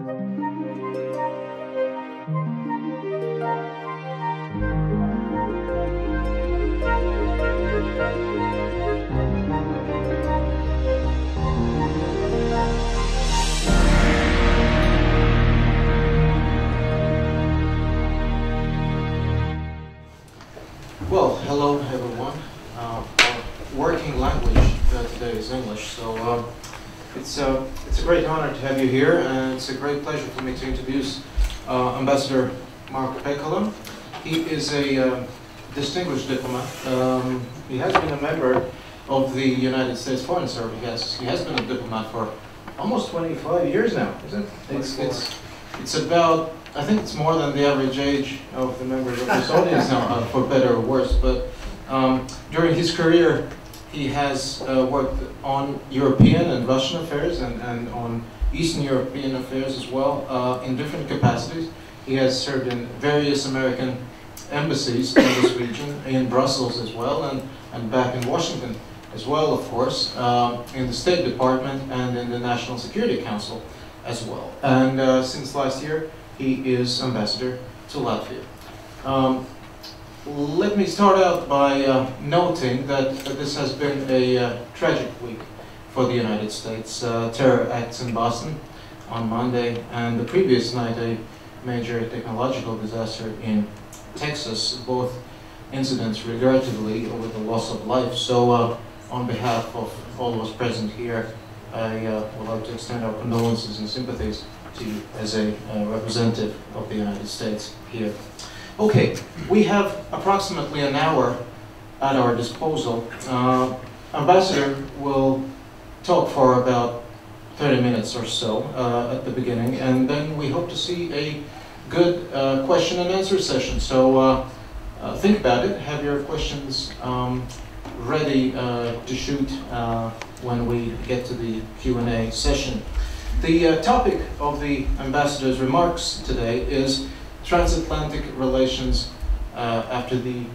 Well, hello everyone. Our working language today is English, so it's a great honor to have you here, and it's a great pleasure for me to introduce Ambassador Mark Pekala. He is a distinguished diplomat. He has been a member of the United States Foreign Service. He has been a diplomat for almost 25 years now, is it? It's about, I think it's more than the average age of the members of this audience now, for better or worse. But during his career, he has worked on European and Russian affairs and on Eastern European affairs as well, in different capacities. He has served in various American embassies in this region, in Brussels as well, and back in Washington as well, of course, in the State Department and in the National Security Council as well. And since last year, he is ambassador to Latvia. Let me start out by noting that this has been a tragic week for the United States. Terror acts in Boston on Monday, and the previous night a major technological disaster in Texas, both incidents regrettably with the loss of life. So on behalf of all of us present here, I would like to extend our condolences and sympathies to you as a representative of the United States here. Okay, we have approximately an hour at our disposal. Ambassador will talk for about 30 minutes or so at the beginning, and then we hope to see a good question and answer session. So think about it, have your questions ready to shoot when we get to the Q&A session. The topic of the ambassador's remarks today is transatlantic relations after the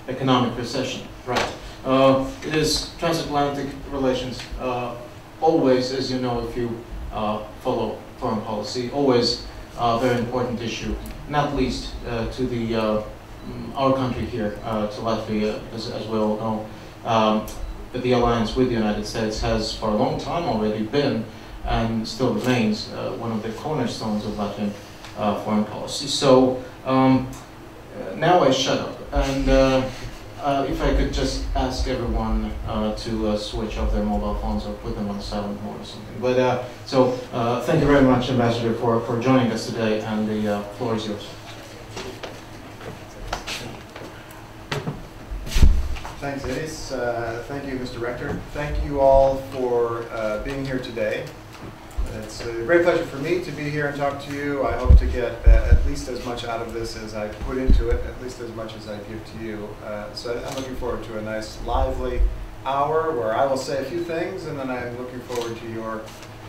economic recession. Right. It is transatlantic relations always, as you know, if you follow foreign policy, always a very important issue, not least to the our country here, to Latvia, as we all know. The alliance with the United States has for a long time already been and still remains one of the cornerstones of Latvian foreign policy. So now I shut up, and if I could just ask everyone to switch off their mobile phones or put them on silent mode or something. But thank you very much, Ambassador, for joining us today, and the floor is yours. Thanks, Edis. Thank you, Mr. Rector. Thank you all for being here today. It's a great pleasure for me to be here and talk to you. I hope to get at least as much out of this as I put into it, at least as much as I give to you. So I'm looking forward to a nice, lively hour where I will say a few things, and then I'm looking forward to your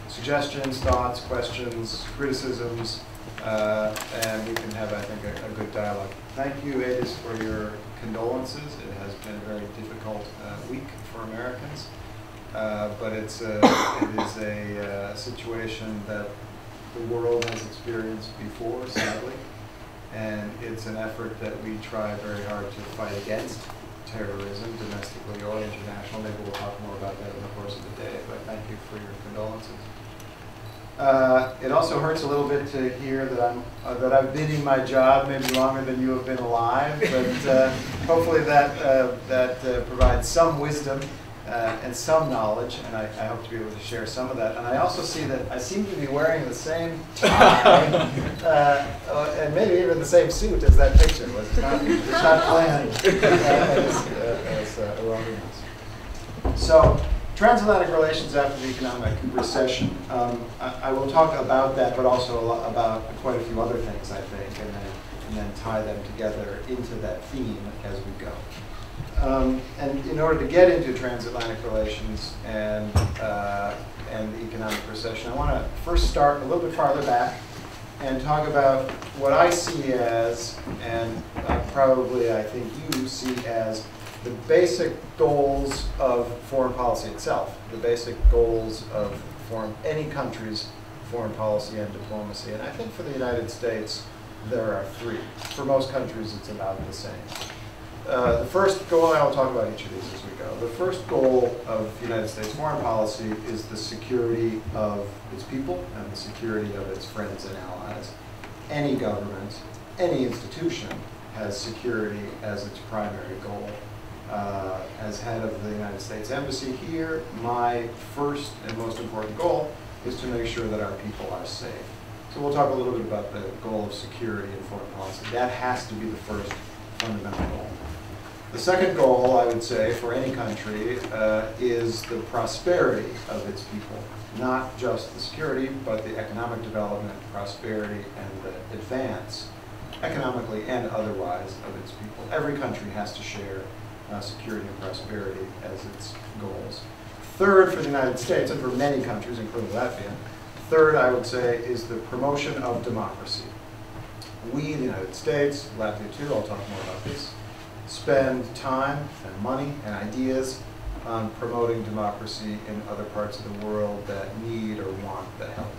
suggestions, thoughts, questions, criticisms, and we can have, I think, a good dialogue. Thank you, Edis, for your condolences. It has been a very difficult week for Americans. But it is a situation that the world has experienced before, sadly, and it's an effort that we try very hard to fight against terrorism, domestically or international. Maybe we'll talk more about that in the course of the day, but thank you for your condolences. It also hurts a little bit to hear that I've been in my job maybe longer than you have been alive, but hopefully that provides some wisdom and some knowledge, and I hope to be able to share some of that. And I also see that I seem to be wearing the same tie, and maybe even the same suit as that picture was. It's not planned as erroneous. So, transatlantic relations after the economic recession. I will talk about that, but also about quite a few other things, I think, and then tie them together into that theme as we go. And in order to get into transatlantic relations and the economic recession, I want to first start a little bit farther back and talk about what I see as, and probably I think you see as, the basic goals of foreign policy itself, the basic goals of any country's foreign policy and diplomacy. And I think for the United States, there are three. For most countries, it's about the same. The first goal, and I will talk about each of these as we go. The first goal of the United States foreign policy is the security of its people and the security of its friends and allies. Any government, any institution has security as its primary goal. As head of the United States Embassy here, my first and most important goal is to make sure that our people are safe. So we'll talk a little bit about the goal of security in foreign policy. That has to be the first fundamental goal. The second goal, I would say, for any country is the prosperity of its people. Not just the security, but the economic development, prosperity, and the advance, economically and otherwise, of its people. Every country has to share security and prosperity as its goals. Third, for the United States, and for many countries, including Latvia, third, I would say, is the promotion of democracy. We, the United States, Latvia too, I'll talk more about this, spend time and money and ideas on promoting democracy in other parts of the world that need or want the help.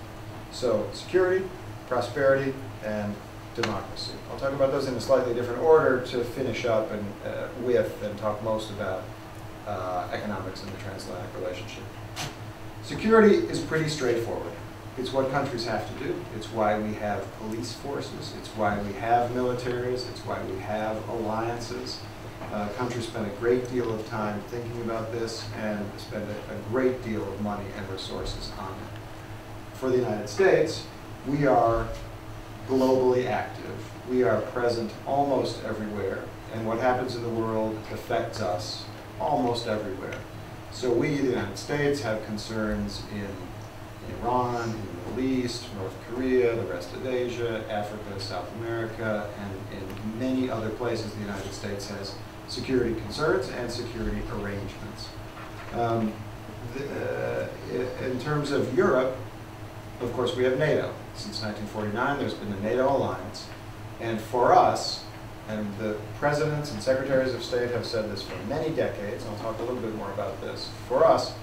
So security, prosperity, and democracy. I'll talk about those in a slightly different order to finish up and and talk most about economics and the transatlantic relationship. Security is pretty straightforward. It's what countries have to do. It's why we have police forces. It's why we have militaries. It's why we have alliances. Countries spend a great deal of time thinking about this and spend a great deal of money and resources on it. For the United States, we are globally active. We are present almost everywhere, and what happens in the world affects us almost everywhere. So we, the United States, have concerns in Iran, in the Middle East, North Korea, the rest of Asia, Africa, South America, and in many other places the United States has security concerns and security arrangements. In terms of Europe, of course, we have NATO. Since 1949, there's been the NATO alliance. And for us, and the presidents and secretaries of state have said this for many decades, and I'll talk a little bit more about this. For us,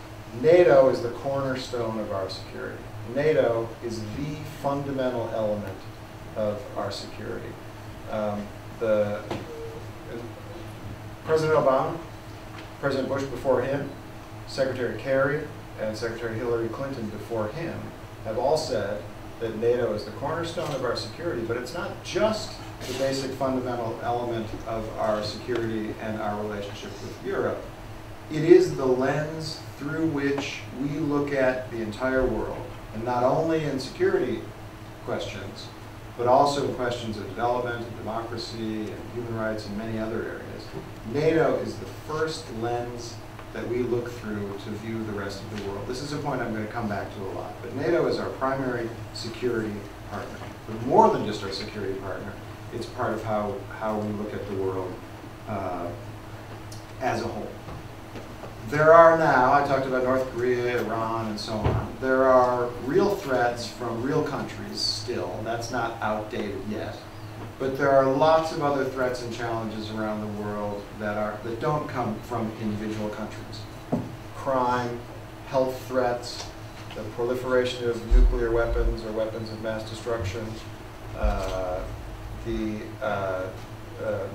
NATO is the cornerstone of our security. NATO is the fundamental element of our security. President Obama, President Bush before him, Secretary Kerry, and Secretary Hillary Clinton before him have all said that NATO is the cornerstone of our security, but it's not just the basic fundamental element of our security and our relationship with Europe. It is the lens through which we look at the entire world, and not only in security questions, but also in questions of development and democracy and human rights and many other areas. NATO is the first lens that we look through to view the rest of the world. This is a point I'm going to come back to a lot, but NATO is our primary security partner. But more than just our security partner, it's part of how we look at the world as a whole. There are now, I talked about North Korea, Iran, and so on. There are real threats from real countries still. That's not outdated yet. But there are lots of other threats and challenges around the world that don't come from individual countries. Crime, health threats, the proliferation of nuclear weapons or weapons of mass destruction, the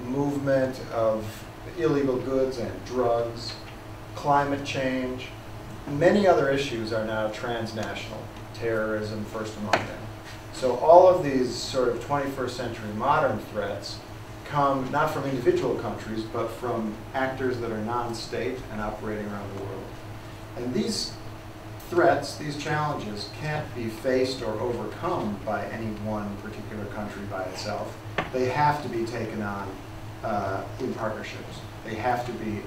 movement of illegal goods and drugs, climate change. Many other issues are now transnational, terrorism first among them. So all of these sort of 21st century modern threats come not from individual countries, but from actors that are non-state and operating around the world. And these threats, these challenges, can't be faced or overcome by any one particular country by itself. They have to be taken on in partnerships. They have to be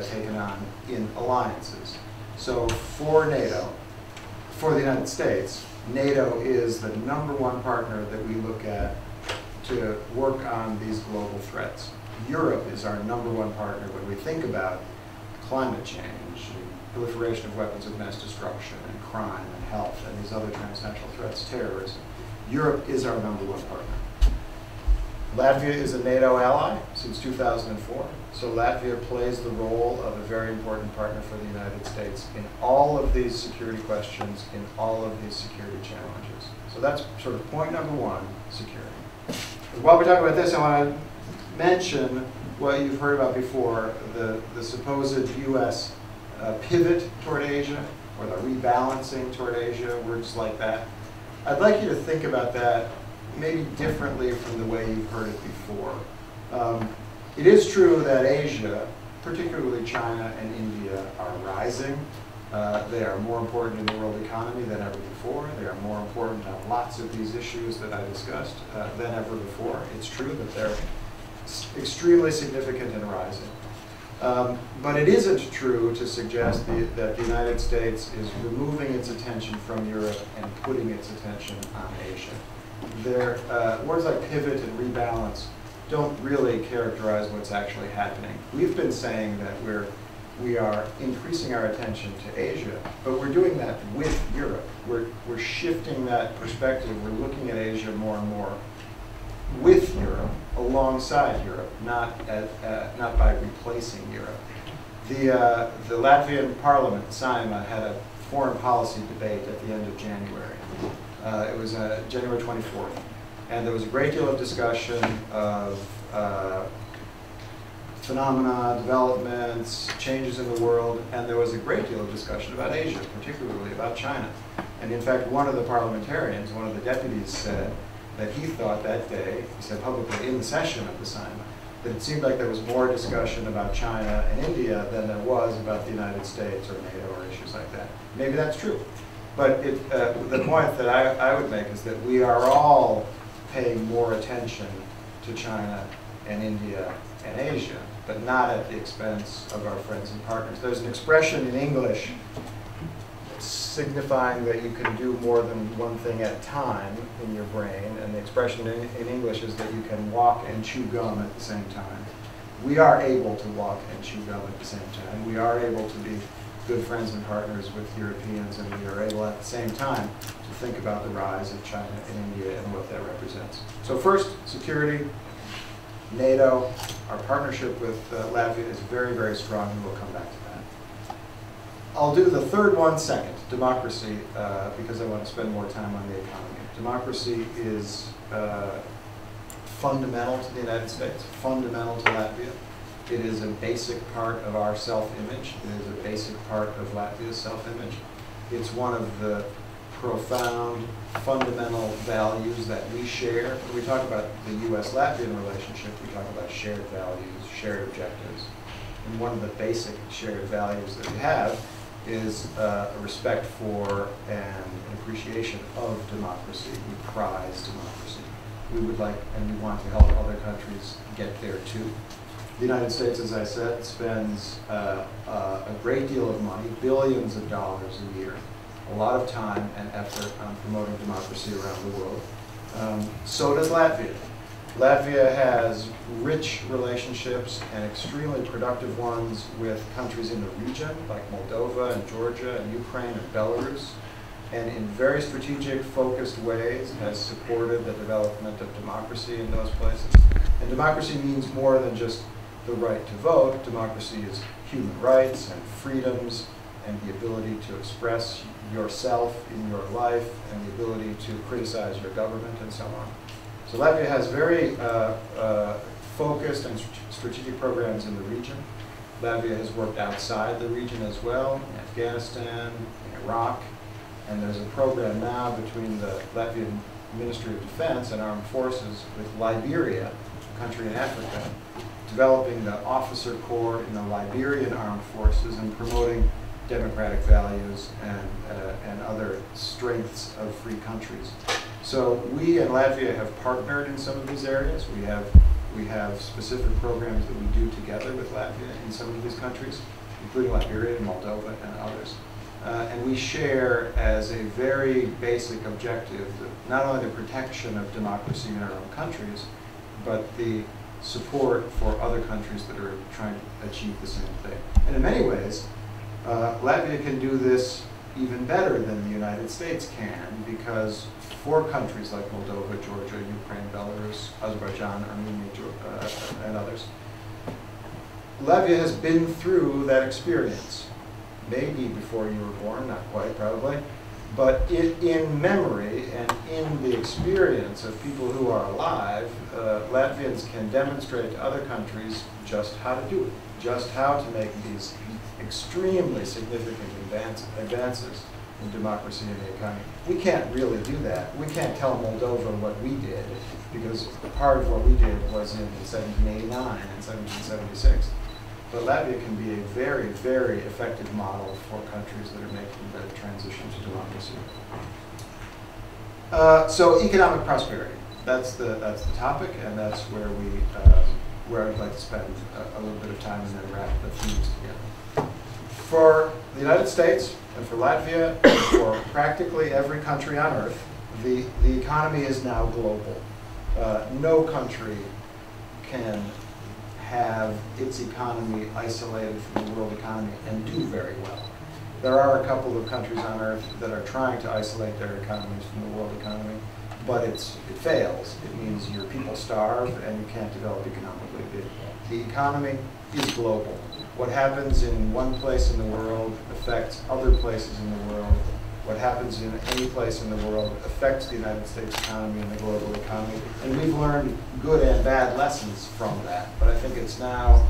taken on in alliances. So for NATO, for the United States, NATO is the #1 partner that we look at to work on these global threats. Europe is our #1 partner when we think about climate change, proliferation of weapons of mass destruction, and crime, and health, and these other transnational threats, terrorism. Europe is our #1 partner. Latvia is a NATO ally since 2004, so Latvia plays the role of a very important partner for the United States in all of these security questions, in all of these security challenges. So that's sort of point number one, security. While we're talking about this, I want to mention what you've heard about before, the supposed U.S. Pivot toward Asia, or the rebalancing toward Asia, words like that. I'd like you to think about that maybe differently from the way you've heard it before. It is true that Asia, particularly China and India, are rising. They are more important in the world economy than ever before. They are more important on lots of these issues that I discussed than ever before. It's true that they're extremely significant and rising. But it isn't true to suggest that the United States is removing its attention from Europe and putting its attention on Asia. Words like pivot and rebalance don't really characterize what's actually happening. We've been saying that we are increasing our attention to Asia, but we're doing that with Europe. We're shifting that perspective. We're looking at Asia more and more with Europe, alongside Europe, not by replacing Europe. The Latvian Parliament, Saima, had a foreign policy debate at the end of January. It was January 24th, and there was a great deal of discussion of phenomena, developments, changes in the world, and there was a great deal of discussion about Asia, particularly about China. And in fact, one of the parliamentarians, one of the deputies, said that he thought that day, he said publicly in the session of the Saima, that it seemed like there was more discussion about China and India than there was about the United States or NATO or issues like that. Maybe that's true. But the point that I would make is that we are all paying more attention to China and India and Asia, but not at the expense of our friends and partners. There's an expression in English signifying that you can do more than one thing at a time in your brain, and the expression in English is that you can walk and chew gum at the same time. We are able to walk and chew gum at the same time. We are able to be good friends and partners with Europeans, and we are able at the same time to think about the rise of China and India and what that represents. So first, security, NATO, our partnership with Latvia is very, very strong, and we'll come back to that. I'll do the third one second, democracy, because I want to spend more time on the economy. Democracy is fundamental to the United States, fundamental to Latvia. It is a basic part of our self-image. It is a basic part of Latvia's self-image. It's one of the profound, fundamental values that we share. When we talk about the U.S.-Latvian relationship, we talk about shared values, shared objectives. And one of the basic shared values that we have is a respect for and appreciation of democracy. We prize democracy. We would like and we want to help other countries get there too. The United States, as I said, spends a great deal of money, billions of dollars a year, a lot of time and effort on promoting democracy around the world. So does Latvia. Latvia has rich relationships and extremely productive ones with countries in the region, like Moldova and Georgia and Ukraine and Belarus, and in very strategic, focused ways has supported the development of democracy in those places. And democracy means more than just the right to vote. Democracy is human rights and freedoms and the ability to express yourself in your life and the ability to criticize your government and so on. So Latvia has very focused and strategic programs in the region. Latvia has worked outside the region as well, in Afghanistan, in Iraq, and there's a program now between the Latvian Ministry of Defense and Armed Forces with Liberia, a country in Africa, developing the officer corps in the Liberian Armed Forces and promoting democratic values and other strengths of free countries. So we and Latvia have partnered in some of these areas. We have specific programs that we do together with Latvia in some of these countries, including Liberia and Moldova and others. And we share as a very basic objective not only the protection of democracy in our own countries, but the support for other countries that are trying to achieve the same thing. And in many ways, Latvia can do this even better than the United States can, because for countries like Moldova, Georgia, Ukraine, Belarus, Azerbaijan, Armenia, and others, Latvia has been through that experience. Maybe before you were born, not quite probably, but in memory and in the experience of people who are alive, Latvians can demonstrate to other countries just how to do it, just how to make these extremely significant advances in democracy and the economy. We can't really do that. We can't tell Moldova what we did, because part of what we did was in 1789 and 1776. But Latvia can be a very, very effective model for countries that are making the transition to democracy. So economic prosperity, that's the topic, and that's where where I'd like to spend a little bit of time and then wrap the themes together. For the United States and for Latvia, and for practically every country on Earth, the economy is now global. No country can have its economy isolated from the world economy and do very well. There are a couple of countries on Earth that are trying to isolate their economies from the world economy, but it fails. It means your people starve and you can't develop economically. The economy is global. What happens in one place in the world affects other places in the world. What happens in any place in the world affects the United States economy and the global economy. And we've learned good and bad lessons from that. But I think it's now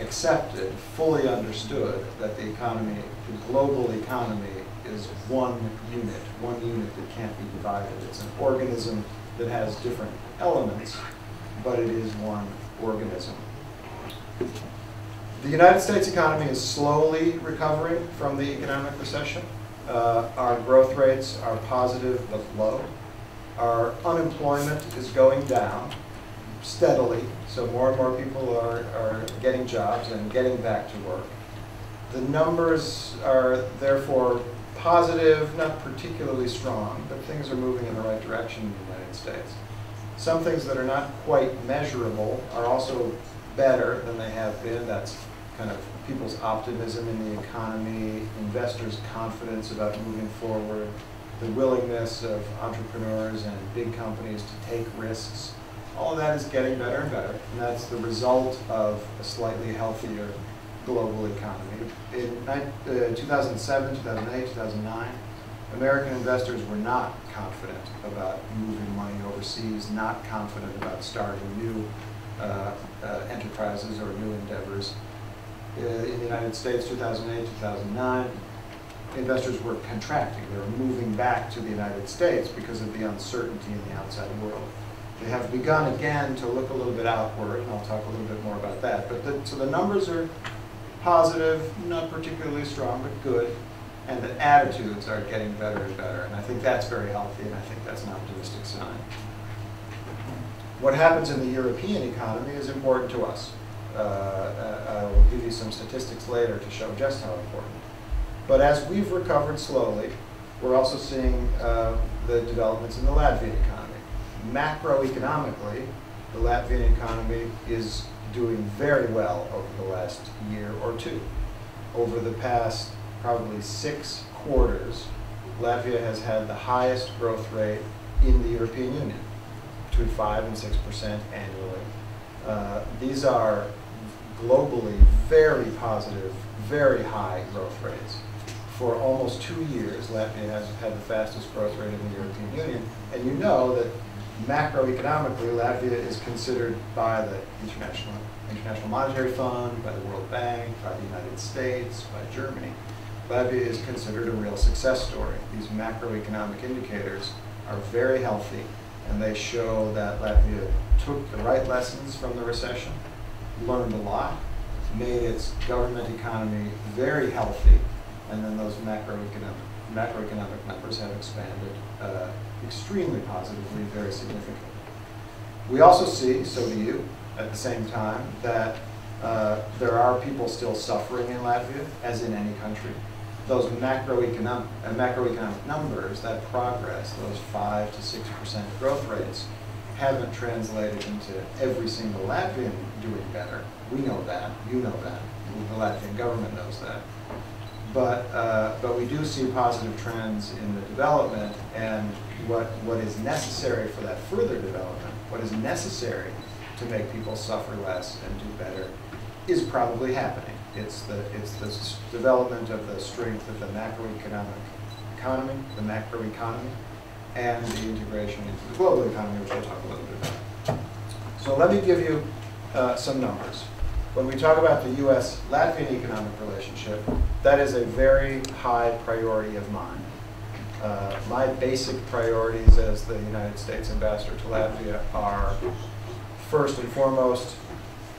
accepted, fully understood, that the economy, the global economy, is one unit that can't be divided. It's an organism that has different elements, but it is one organism. The United States economy is slowly recovering from the economic recession. Our growth rates are positive but low. Our unemployment is going down steadily, so more and more people are getting jobs and getting back to work. The numbers are therefore positive, not particularly strong, but things are moving in the right direction in the United States. Some things that are not quite measurable are also better than they have been. That's kind of people's optimism in the economy, investors' confidence about moving forward, the willingness of entrepreneurs and big companies to take risks. All of that is getting better and better, and that's the result of a slightly healthier global economy. In 2007, 2008, 2009, American investors were not confident about moving money overseas, not confident about starting new enterprises or new endeavors. In the United States, 2008, 2009, investors were contracting. They were moving back to the United States because of the uncertainty in the outside world. They have begun again to look a little bit outward, and I'll talk a little bit more about that. But so the numbers are positive, not particularly strong, but good, and the attitudes are getting better and better. And I think that's very healthy, and I think that's an optimistic sign. What happens in the European economy is important to us. I'll give you some statistics later to show just how important. But as we've recovered slowly, we're also seeing the developments in the Latvian economy. Macroeconomically, the Latvian economy is doing very well over the last year or two. Over the past probably 6 quarters, Latvia has had the highest growth rate in the European Union, between 5 and 6% annually. These are globally very positive, very high growth rates. For almost 2 years, Latvia has had the fastest growth rate in the European Union. And you know that macroeconomically, Latvia is considered by the International Monetary Fund, by the World Bank, by the United States, by Germany. Latvia is considered a real success story. These macroeconomic indicators are very healthy, and they show that Latvia took the right lessons from the recession, learned a lot, made its government economy very healthy, and then those macroeconomic numbers have expanded extremely positively, very significantly. We also see, so do you, at the same time, that there are people still suffering in Latvia, as in any country. Those macroeconomic numbers, that progress, those 5 to 6% growth rates, haven't translated into every single Latvian doing better. We know that, you know that, the Latvian government knows that. but we do see positive trends in the development, and what is necessary for that further development, what is necessary to make people suffer less and do better, is probably happening. It's the development of the strength of the macroeconomic economy, the macroeconomy, and the integration into the global economy, which I'll talk a little bit about. So let me give you some numbers. When we talk about the U.S.-Latvian economic relationship, that is a very high priority of mine. My basic priorities as the United States ambassador to Latvia are, first and foremost,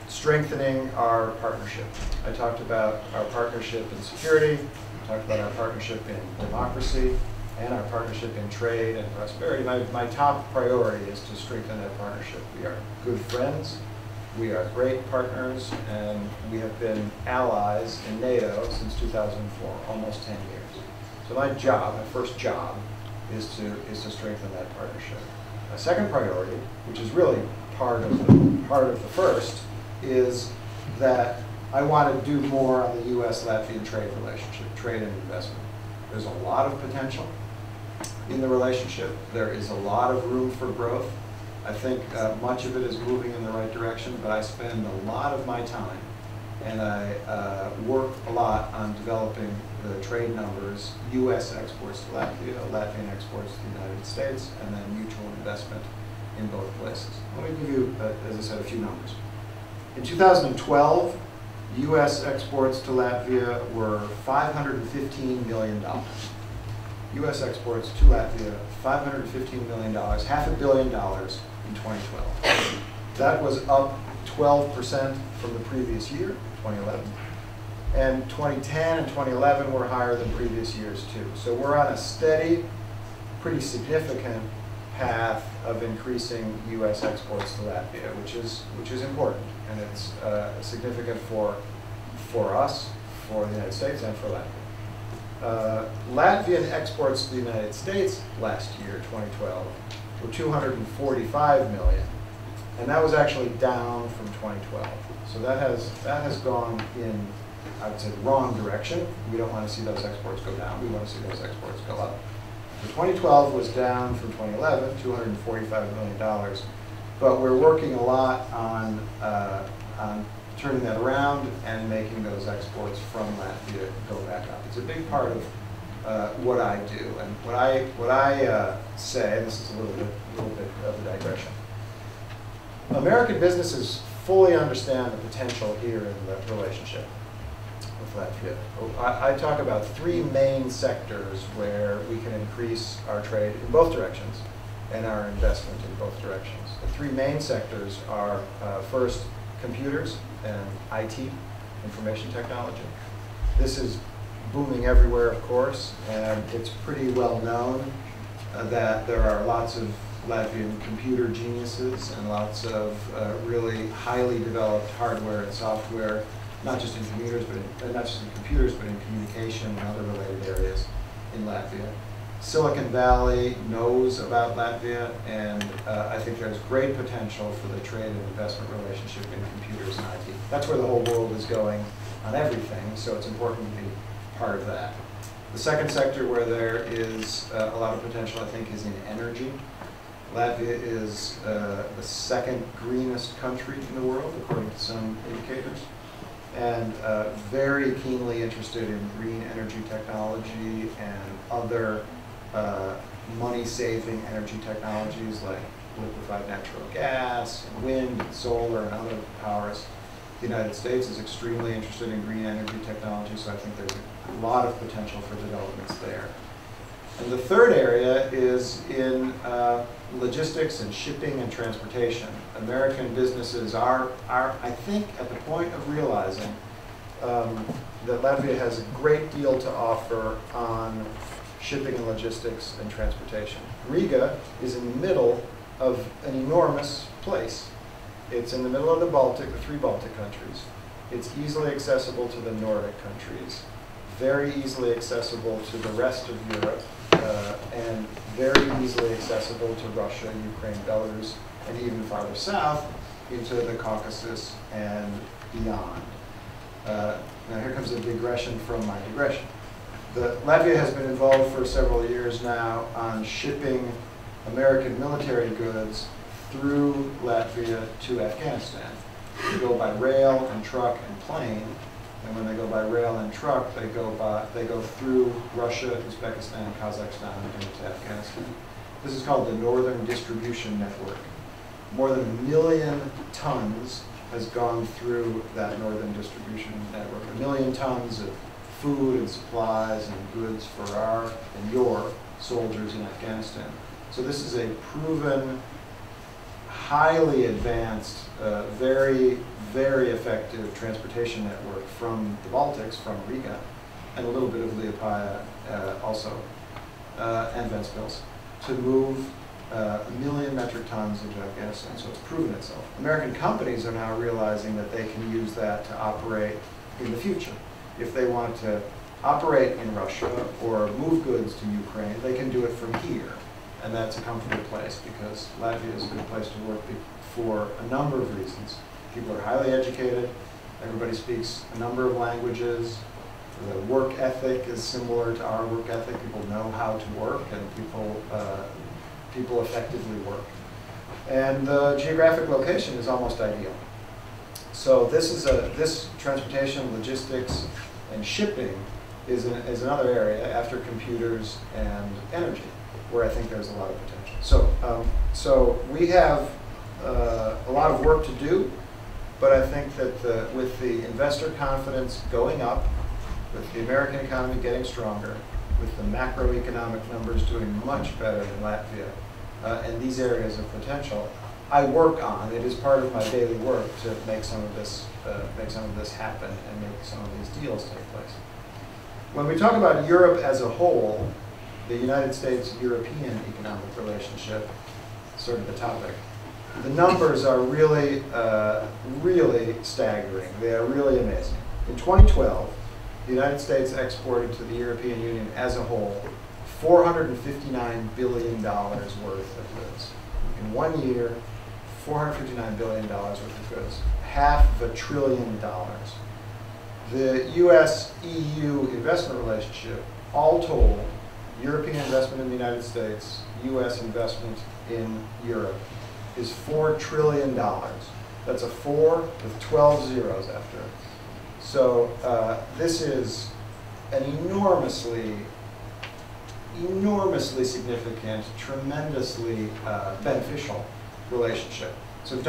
strengthening our partnership. I talked about our partnership in security, I talked about our partnership in democracy, and our partnership in trade and prosperity. My top priority is to strengthen that partnership. We are good friends, we are great partners, and we have been allies in NATO since 2004, almost 10 years. So my first job, is to strengthen that partnership. My second priority, which is really part of the first, is that I want to do more on the U.S.-Latvian trade relationship, trade and investment. There's a lot of potential in the relationship. There is a lot of room for growth. I think much of it is moving in the right direction, but I spend a lot of my time and I work a lot on developing the trade numbers, U.S. exports to Latvia, Latvian exports to the United States, and then mutual investment in both places. Let me give you, as I said, a few numbers. In 2012, U.S. exports to Latvia were $515 million. U.S. exports to Latvia, $515 million, $500 million in 2012. That was up 12% from the previous year, 2011. And 2010 and 2011 were higher than previous years too. So we're on a steady, pretty significant path of increasing U.S. exports to Latvia, which is important, and it's significant for us, for the United States, and for Latvia. Latvian exports to the United States last year, 2012, were $245 million, and that was actually down from 2012. So that has gone in, I would say, the wrong direction. We don't want to see those exports go down. We want to see those exports go up. So 2012 was down from 2011, $245 million, but we're working a lot on turning that around and making those exports from Latvia go back up. It's a big part of what I do, and what I say. This is a little bit of a digression. American businesses fully understand the potential here in the relationship with Latvia. I talk about three main sectors where we can increase our trade in both directions and our investment in both directions. The three main sectors are first, computers and IT, information technology. This is booming everywhere, of course, and it's pretty well known that there are lots of Latvian computer geniuses and lots of really highly developed hardware and software, not just in computers, but in communication and other related areas in Latvia. Silicon Valley knows about Latvia, and I think there's great potential for the trade and investment relationship in computers and IT. That's where the whole world is going on everything, so it's important to be part of that. The second sector where there is a lot of potential, I think, is in energy. Latvia is the second greenest country in the world, according to some indicators, and very keenly interested in green energy technology and other money-saving energy technologies like liquefied natural gas, and wind, and solar, and other powers. The United States is extremely interested in green energy technology, so I think there's a lot of potential for developments there. And the third area is in logistics and shipping and transportation. American businesses are, I think, at the point of realizing that Latvia has a great deal to offer on shipping and logistics and transportation. Riga is in the middle of an enormous place. It's in the middle of the three Baltic countries. It's easily accessible to the Nordic countries, very easily accessible to the rest of Europe, and very easily accessible to Russia, Ukraine, Belarus, and even farther south into the Caucasus and beyond. Now here comes a digression from my digression. Latvia has been involved for several years now on shipping American military goods through Latvia to Afghanistan. They go by rail and truck and plane, and when they go by rail and truck, they go through Russia, Uzbekistan, Kazakhstan, and into Afghanistan. This is called the Northern Distribution Network. More than 1 million tons has gone through that Northern Distribution Network. 1 million tons of food and supplies and goods for our and your soldiers in Afghanistan. So this is a proven, highly advanced, very, very effective transportation network from the Baltics, from Riga, and a little bit of Liepaja also, and Ventspils, to move 1 million metric tons into Afghanistan. So it's proven itself. American companies are now realizing that they can use that to operate in the future. If they want to operate in Russia or move goods to Ukraine, they can do it from here. And that's a comfortable place because Latvia is a good place to work for a number of reasons. People are highly educated, everybody speaks a number of languages, the work ethic is similar to our work ethic. People know how to work and people effectively work. And the geographic location is almost ideal. So this transportation, logistics, and shipping is another area after computers and energy, where I think there's a lot of potential. So we have a lot of work to do, but I think that with the investor confidence going up, with the American economy getting stronger, with the macroeconomic numbers doing much better in Latvia, and these areas of potential, I work on. It is part of my daily work to make some of this happen and make some of these deals take place. When we talk about Europe as a whole, the United States-European economic relationship, sort of the topic, the numbers are really, really staggering. They are really amazing. In 2012, the United States exported to the European Union as a whole $459 billion worth of goods. In 1 year, $459 billion worth of goods, $500 billion. The US-EU investment relationship, all told, European investment in the United States, US investment in Europe, is $4 trillion. That's a 4 with 12 zeros after it. So this is an enormously significant, tremendously beneficial relationship. So if we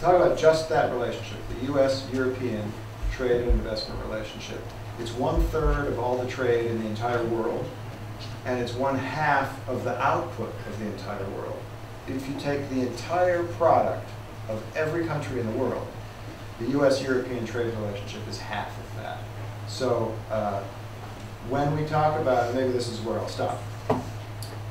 talk about just that relationship, the U.S.-European trade and investment relationship, it's 1/3 of all the trade in the entire world, and it's 1/2 of the output of the entire world. If you take the entire product of every country in the world, the U.S.-European trade relationship is half of that. So when we talk about, maybe this is where I'll stop.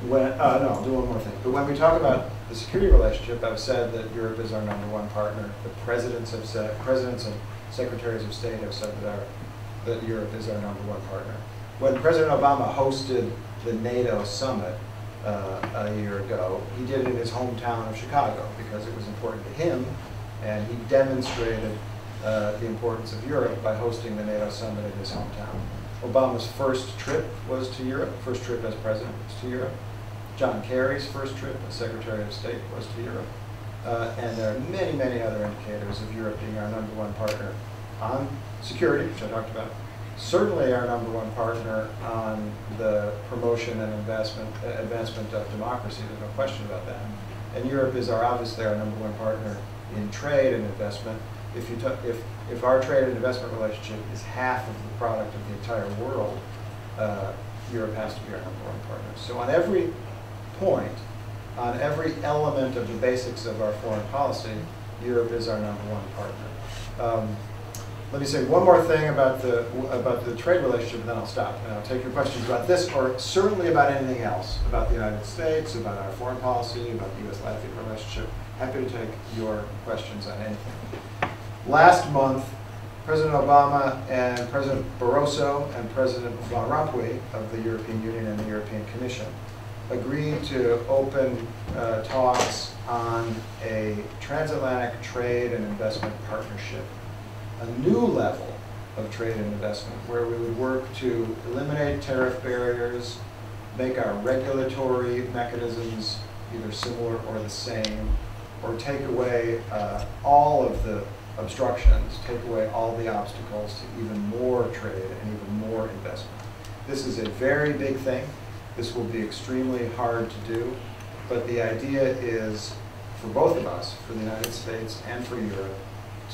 No, I'll do one more thing. But when we talk about the security relationship, I've said that Europe is our #1 partner. The presidents have said, presidents and secretaries of state have said that Europe is our #1 partner. When President Obama hosted the NATO summit a year ago, he did it in his hometown of Chicago because it was important to him, and he demonstrated the importance of Europe by hosting the NATO summit in his hometown. Obama's first trip was to Europe, first trip as president was to Europe. John Kerry's first trip as Secretary of State was to Europe. And there are many, many other indicators of Europe being our #1 partner on security, which I talked about. Certainly our #1 partner on the promotion and advancement of democracy. There's no question about that. And Europe is obviously our #1 partner in trade and investment. If our trade and investment relationship is half of the product of the entire world, Europe has to be our #1 partner. So on every point, on every element of the basics of our foreign policy, Europe is our #1 partner. Let me say one more thing about the trade relationship, and then I'll stop. And I'll take your questions about this, or certainly about anything else, about the United States, about our foreign policy, about the U.S.-Latvia relationship. Happy to take your questions on anything. Last month, President Obama and President Barroso and President Van Rompuy of the European Union and the European Commission agreed to open talks on a transatlantic trade and investment partnership, a new level of trade and investment, where we would work to eliminate tariff barriers, make our regulatory mechanisms either similar or the same, or take away all of the obstructions, take away all the obstacles to even more trade and even more investment. This is a very big thing. This will be extremely hard to do, but the idea is for both of us, for the United States and for Europe,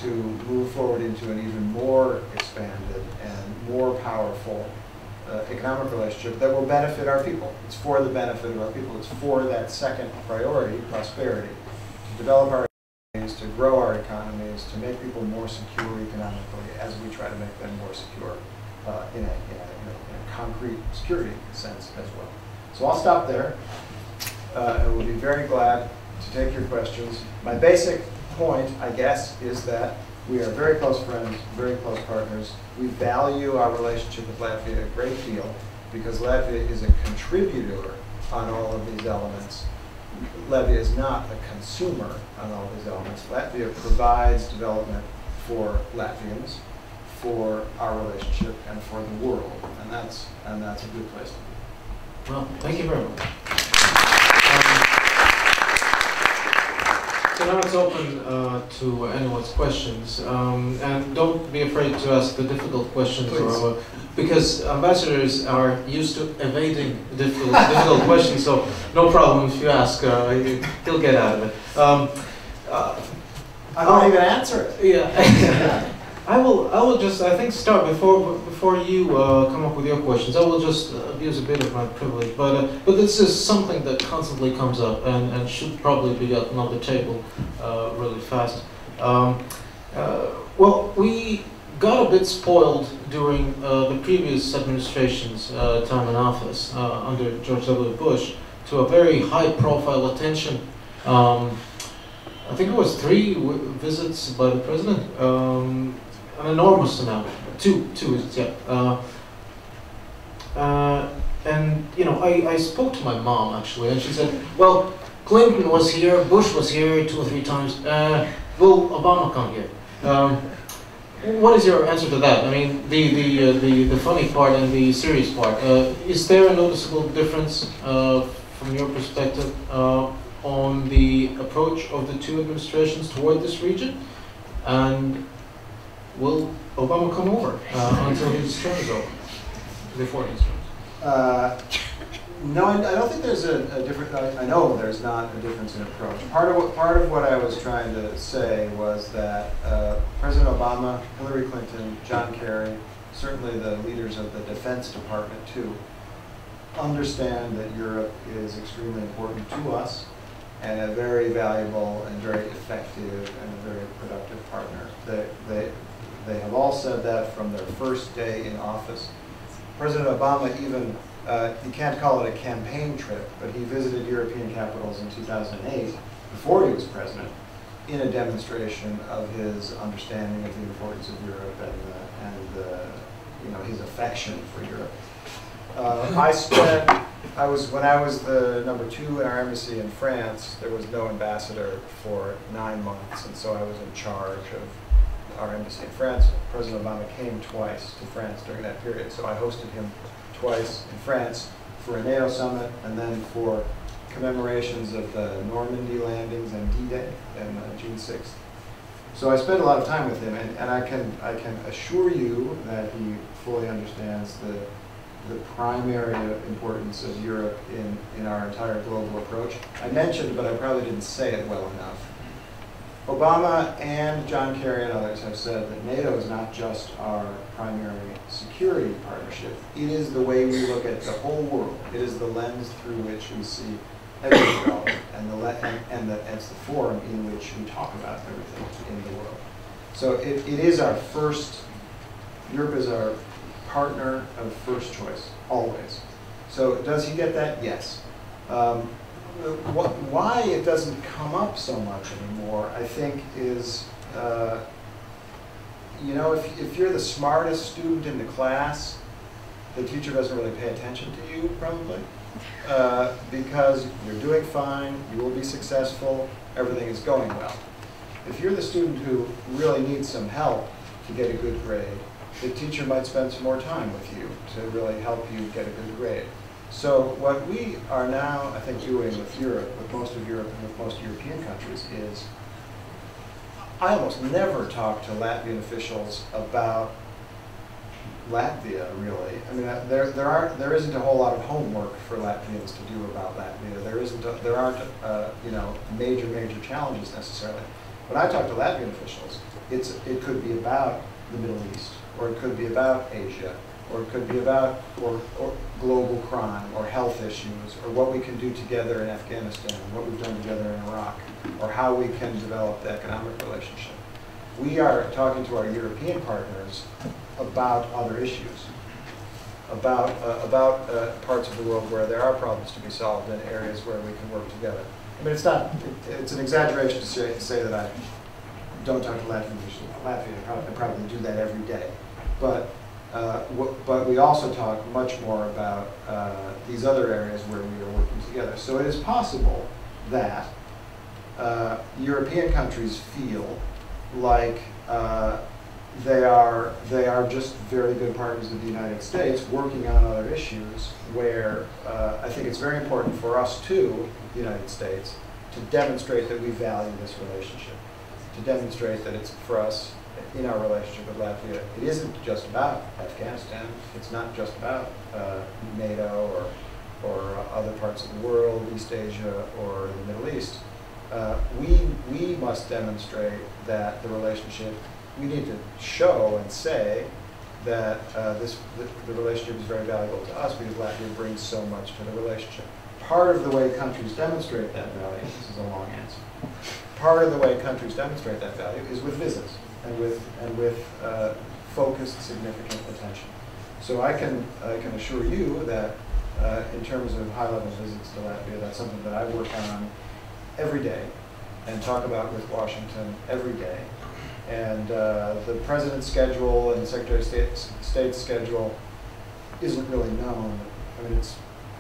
to move forward into an even more expanded and more powerful economic relationship that will benefit our people. It's for the benefit of our people. It's for that second priority, prosperity, to develop our economies, to grow our economies, to make people more secure economically as we try to make them more secure in a concrete security sense as well. So I'll stop there. I will be very glad to take your questions. My basic point, I guess, is that we are very close friends, very close partners. We value our relationship with Latvia a great deal because Latvia is a contributor on all of these elements. Latvia is not a consumer on all these elements. Latvia provides development for Latvians, for our relationship, and for the world, and that's a good place to be. Well, thank you very much. So now it's open to anyone's questions, and don't be afraid to ask the difficult questions, because ambassadors are used to evading difficult questions. So no problem if you ask; he'll get out of it. I won't even answer it. Yeah. I will just, I think, start before you come up with your questions. I will just use a bit of my privilege, but this is something that constantly comes up and should probably be gotten on the table really fast. Well, we got a bit spoiled during the previous administration's time in office under George W. Bush to a very high-profile attention. I think it was 3 visits by the president. An enormous amount, two is and you know, I spoke to my mom actually, and she said, "Well, Clinton was here, Bush was here 2 or 3 times. Will Obama come here?" What is your answer to that? I mean, the funny part and the serious part. Is there a noticeable difference from your perspective on the approach of the 2 administrations toward this region? And will Obama come over until his term is over, before his term? No, I don't think there's a difference. I know there's not a difference in approach. Part of what I was trying to say was that President Obama, Hillary Clinton, John Kerry, certainly the leaders of the Defense Department too, understand that Europe is extremely important to us and a very valuable and very effective and a very productive partner. They have all said that from their first day in office. President Obama even, you can't call it a campaign trip, but he visited European capitals in 2008, before he was president, in a demonstration of his understanding of the importance of Europe and his affection for Europe. When I was the #2 in our embassy in France, there was no ambassador for 9 months, and so I was in charge of our embassy in France. President Obama came twice to France during that period, so I hosted him twice in France for a NATO summit and then for commemorations of the Normandy landings and D-Day on June 6th. So I spent a lot of time with him, and I can assure you that he fully understands the primary importance of Europe in our entire global approach. I mentioned, but I probably didn't say it well enough, Obama and John Kerry and others have said that NATO is not just our primary security partnership. It is the way we look at the whole world. It is the lens through which we see every development, and it's the forum in which we talk about everything in the world. So it is our first, Europe is our partner of first choice, always. So does he get that? Yes. Why it doesn't come up so much anymore, I think, is, if you're the smartest student in the class, the teacher doesn't really pay attention to you, probably, because you're doing fine, you will be successful, everything is going well. If you're the student who really needs some help to get a good grade, the teacher might spend some more time with you to really help you get a good grade. So what we are now, I think, doing with Europe, with most of Europe and with most European countries is, I almost never talk to Latvian officials about Latvia, really. I mean, there isn't a whole lot of homework for Latvians to do about Latvia. There aren't major challenges necessarily. When I talk to Latvian officials, it could be about the Middle East, or it could be about Asia, or it could be about or global crime, or health issues, or what we can do together in Afghanistan, what we've done together in Iraq, or how we can develop the economic relationship. We are talking to our European partners about other issues, about parts of the world where there are problems to be solved and areas where we can work together. I mean, it's an exaggeration to say that I don't talk to Latvian officials. I probably do that every day. But we also talk much more about these other areas where we are working together. So it is possible that European countries feel like they are just very good partners of the United States working on other issues where I think it's very important for us too, the United States, to demonstrate that we value this relationship, to demonstrate that it's for us in our relationship with Latvia, it isn't just about Afghanistan, it's not just about NATO or other parts of the world, East Asia or the Middle East. We must demonstrate that the relationship, we need to show and say that the relationship is very valuable to us because Latvia brings so much to the relationship. Part of the way countries demonstrate that value, this is a long answer, part of the way countries demonstrate that value is with visits and with focused, significant attention. So I can assure you that in terms of high-level visits to Latvia, that's something that I work on every day and talk about with Washington every day. And the President's schedule and the Secretary of State's schedule isn't really known. I mean,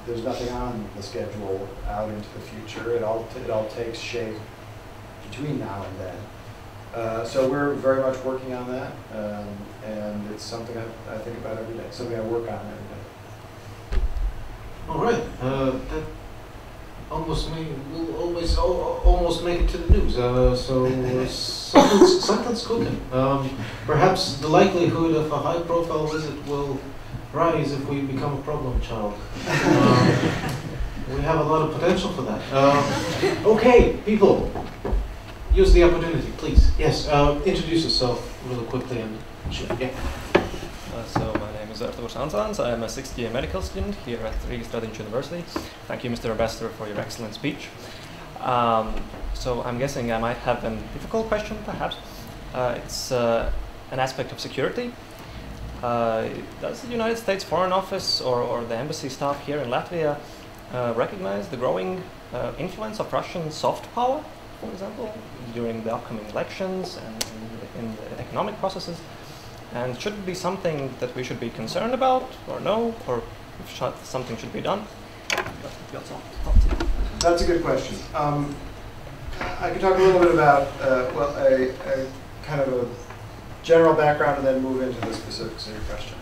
there's nothing on the schedule out into the future. It all takes shape between now and then. So we're very much working on that, and it's something I think about every day, something I work on every day. All right, that almost make it to the news. So something's cooking. Perhaps the likelihood of a high-profile visit will rise if we become a problem child. We have a lot of potential for that. Okay, people, use the opportunity, please. Yes, introduce yourself really quickly and yeah. So my name is Arturs Ansāns. I am a sixth-year medical student here at Rīgas Tradiņš University. Thank you, Mr. Ambassador, for your excellent speech. So I'm guessing I might have a difficult question, perhaps. It's an aspect of security. Does the United States Foreign Office or the embassy staff here in Latvia recognize the growing influence of Russian soft power, for example, during the upcoming elections and in the economic processes? And should it be something that we should be concerned about, or no, or if something should be done? That's a good question. I could talk a little bit about a kind of a general background and then move into the specifics of your question.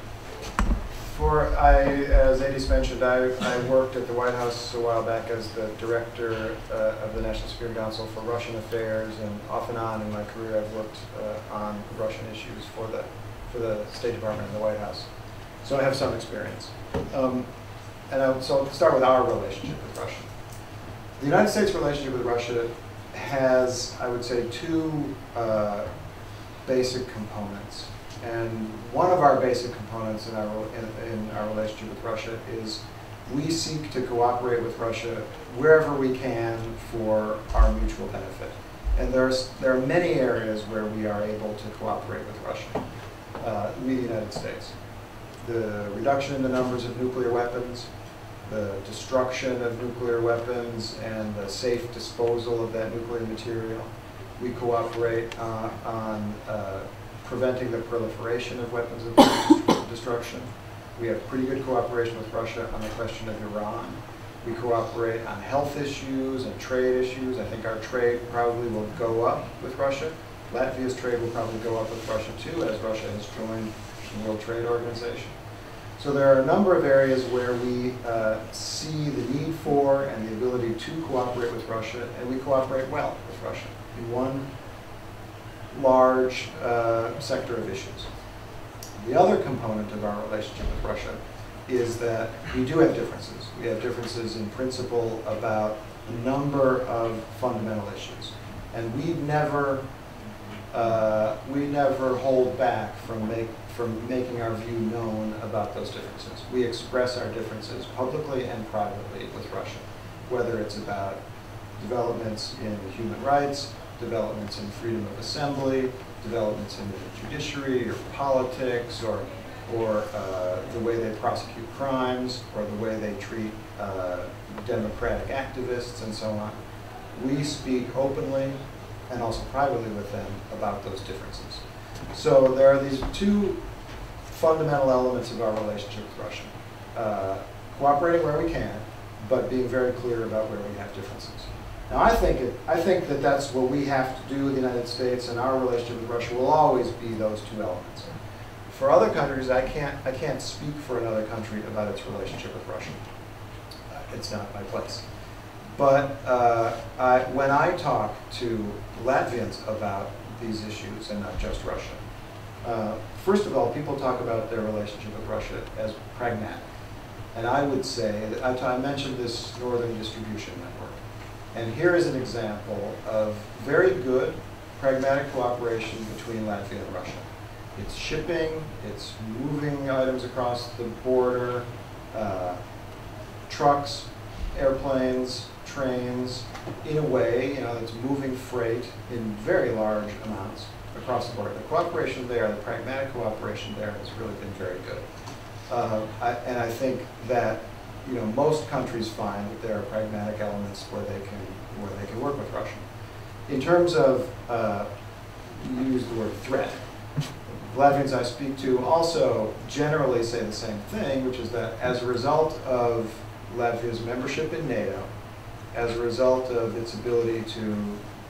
As Adis mentioned, I worked at the White House a while back as the director of the National Security Council for Russian Affairs, and off and on in my career I've worked on Russian issues for the State Department and the White House. So I have some experience. So I'll start with our relationship with Russia. The United States' relationship with Russia has, I would say, two basic components. And one of our basic components in our relationship with Russia is we seek to cooperate with Russia wherever we can for our mutual benefit. And there are many areas where we are able to cooperate with Russia. We, the United States. The reduction in the numbers of nuclear weapons, the destruction of nuclear weapons, and the safe disposal of that nuclear material. We cooperate on preventing the proliferation of weapons of destruction. We have pretty good cooperation with Russia on the question of Iran. We cooperate on health issues and trade issues. I think our trade probably will go up with Russia. Latvia's trade will probably go up with Russia too, as Russia has joined and World Trade Organization. So there are a number of areas where we see the need for and the ability to cooperate with Russia, and we cooperate well with Russia in one large sector of issues. The other component of our relationship with Russia is that we do have differences. We have differences in principle about a number of fundamental issues. And we never hold back from making our view known about those differences. We express our differences publicly and privately with Russia, whether it's about developments in human rights, developments in freedom of assembly, developments in the judiciary or politics, or the way they prosecute crimes, or the way they treat democratic activists, and so on. We speak openly and also privately with them about those differences. So there are these two fundamental elements of our relationship with Russia. Cooperating where we can, but being very clear about where we have differences. Now I think that that's what we have to do in the United States, and our relationship with Russia will always be those two elements. For other countries, I can't speak for another country about its relationship with Russia. It's not my place. But when I talk to Latvians about these issues, and not just Russia, first of all, people talk about their relationship with Russia as pragmatic. And I would say that I mentioned this northern distribution network. And here is an example of very good pragmatic cooperation between Latvia and Russia. It's shipping, it's moving items across the border, trucks, airplanes, trains, in a way, that's moving freight in very large amounts across the border. The cooperation there, the pragmatic cooperation there has really been very good. And I think that most countries find that there are pragmatic elements where they can work with Russia. In terms of, you use the word threat. Latvians I speak to also generally say the same thing, which is that as a result of Latvia's membership in NATO, as a result of its ability to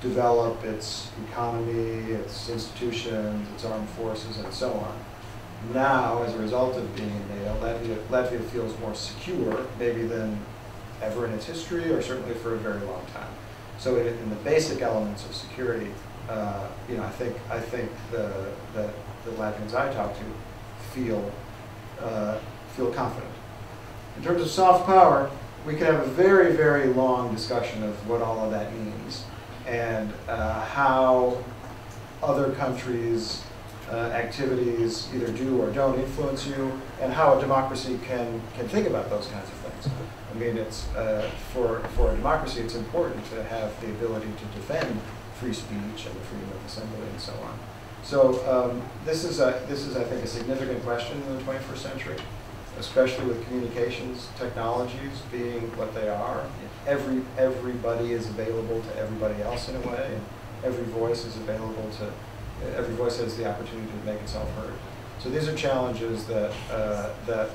develop its economy, its institutions, its armed forces, and so on, now, as a result of being in NATO, Latvia feels more secure, maybe than ever in its history, or certainly for a very long time. So in the basic elements of security, I think the Latvians I talk to feel confident. In terms of soft power, we could have a very, very long discussion of what all of that means, and how other countries' activities either do or don't influence you, and how a democracy can think about those kinds of things. I mean, it's for a democracy, it's important to have the ability to defend free speech and the freedom of assembly and so on. So this is I think, a significant question in the 21st century, especially with communications technologies being what they are. Everybody is available to everybody else in a way, and every voice is available to. Every voice has the opportunity to make itself heard. So these are challenges that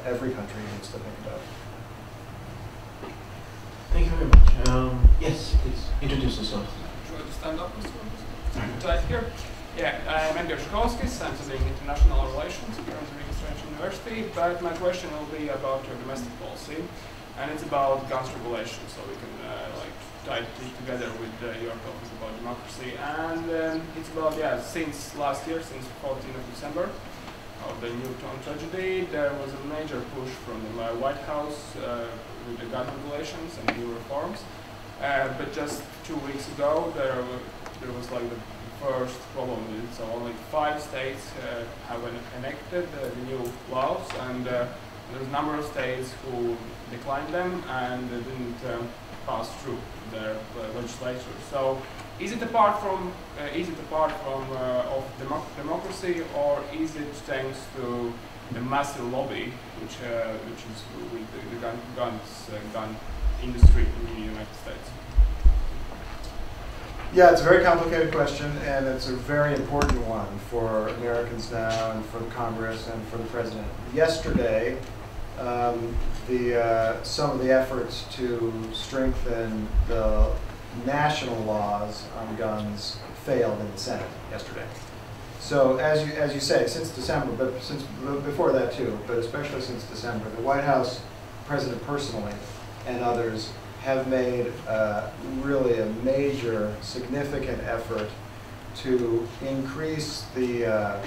every country needs to think about. Thank you very much. Yes, please introduce yourself. Should I stand up, Mr. Right here? Yeah, I'm Edgar Shkolskis. I'm studying international relations here at the Riga University. But my question will be about your domestic policy, and it's about guns regulation. So we can tie it together with your topics about democracy. And it's about, since last year, since 14th of December, of the Newtown tragedy, there was a major push from the White House with the gun regulations and new reforms. But just 2 weeks ago, there was like the first problem with it. So only 5 states have enacted the new laws, and there's a number of states who declined them and didn't pass through their legislature. So, is it apart from of democracy, or is it thanks to the massive lobby, which is with the gun industry in the United States? Yeah, it's a very complicated question, and it's a very important one for Americans now, and for Congress, and for the President. Yesterday, some of the efforts to strengthen the national laws on guns failed in the Senate yesterday. So as you say, since December, but since before that too, but especially since December, the White House, President personally, and others have made really a major, significant effort to increase the